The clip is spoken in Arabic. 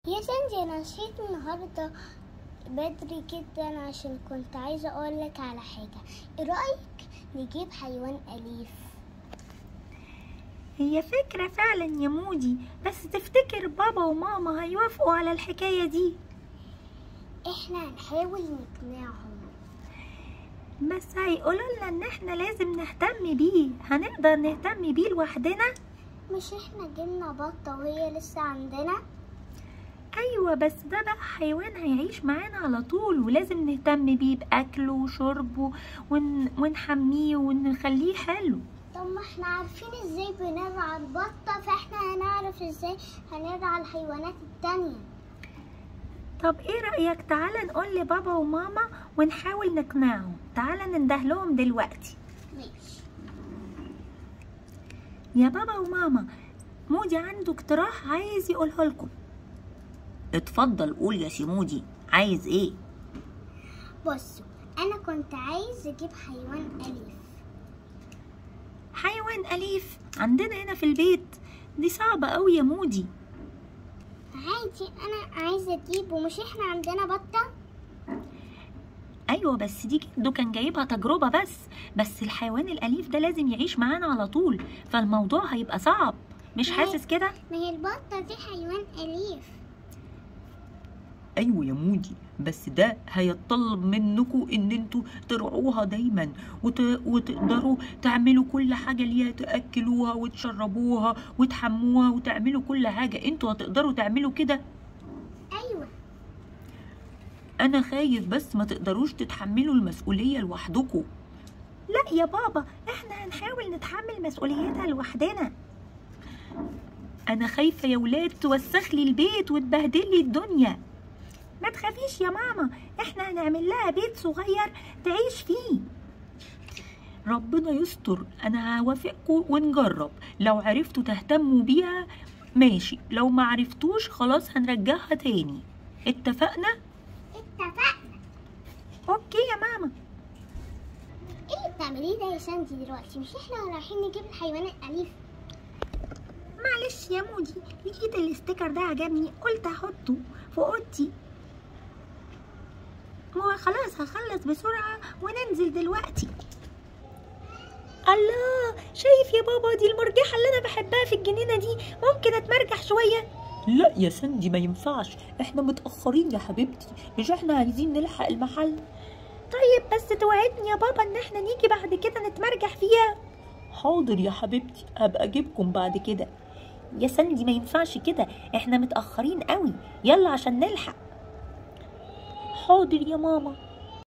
يا سندي، انا صحيت النهارده بدري جدا عشان كنت عايزه اقولك على حاجه. ايه رايك نجيب حيوان اليف؟ هي فكرة فعلا يا مودي، بس تفتكر بابا وماما هيوافقوا على الحكاية دي؟ احنا هنحاول نقنعهم، بس هيقولوا لنا ان احنا لازم نهتم بيه. هنقدر نهتم بيه لوحدنا؟ مش احنا جبنا بطه وهي لسه عندنا؟ ايوه، بس ده بقى حيوان هيعيش معانا على طول، ولازم نهتم بيه باكله وشربه ونحميه ونخليه حلو. طب ما احنا عارفين ازاي بنرعى البطه، فاحنا هنعرف ازاي هنرعى الحيوانات التانية. طب ايه رأيك؟ تعالى نقول لبابا وماما ونحاول نقنعهم. تعالى نندهلهم دلوقتي. ماشي يا بابا وماما، مودي عنده اقتراح عايز يقوله لكم. اتفضل قول يا سيمودي، عايز ايه؟ بصوا، انا كنت عايز اجيب حيوان اليف. حيوان أليف عندنا هنا في البيت؟ دي صعبة قوي يا مودي. عادي، انا عايزه اجيبه. مش احنا عندنا بطه؟ ايوه، بس دي جده كان جايبها تجربة بس الحيوان الأليف ده لازم يعيش معانا على طول، فالموضوع هيبقى صعب. مش حاسس كده؟ ما هي البطه دي حيوان اليف. ايوه يا مودي، بس ده هيتطلب منكم ان انتوا ترعوها دايما وتقدروا تعملوا كل حاجه ليها، تاكلوها وتشربوها وتحموها وتعملوا كل حاجه. انتوا هتقدروا تعملوا كده؟ ايوه. انا خايف بس ما تقدروش تتحملوا المسؤوليه لوحدكم. لا يا بابا، احنا هنحاول نتحمل مسؤوليتها لوحدنا. انا خايفه يا ولاد توسخ لي البيت وتبهدل لي الدنيا. ما تخافيش يا ماما، احنا هنعمل لها بيت صغير تعيش فيه. ربنا يستر. انا هوافقكم ونجرب. لو عرفتوا تهتموا بيها ماشي، لو ما عرفتوش خلاص هنرجعها تاني. اتفقنا؟ اتفقنا. اوكي يا ماما. ايه اللي بتعمليه ده يا ساندي دلوقتي؟ مش احنا رايحين نجيب الحيوان الاليف؟ معلش يا مودي، لقيت الاستيكر ده عجبني قلت احطه في اوضتي. خلاص هخلص بسرعة وننزل دلوقتي. الله، شايف يا بابا؟ دي المرجحة اللي أنا بحبها في الجنينة دي. ممكن أتمرجح شوية؟ لا يا سندي، ما ينفعش، احنا متأخرين يا حبيبتي، مش احنا عايزين نلحق المحل. طيب بس توعدني يا بابا إن احنا نيجي بعد كده نتمرجح فيها. حاضر يا حبيبتي، هبقى أجيبكم بعد كده. يا سندي ما ينفعش كده، احنا متأخرين قوي، يلا عشان نلحق. حاضر يا ماما.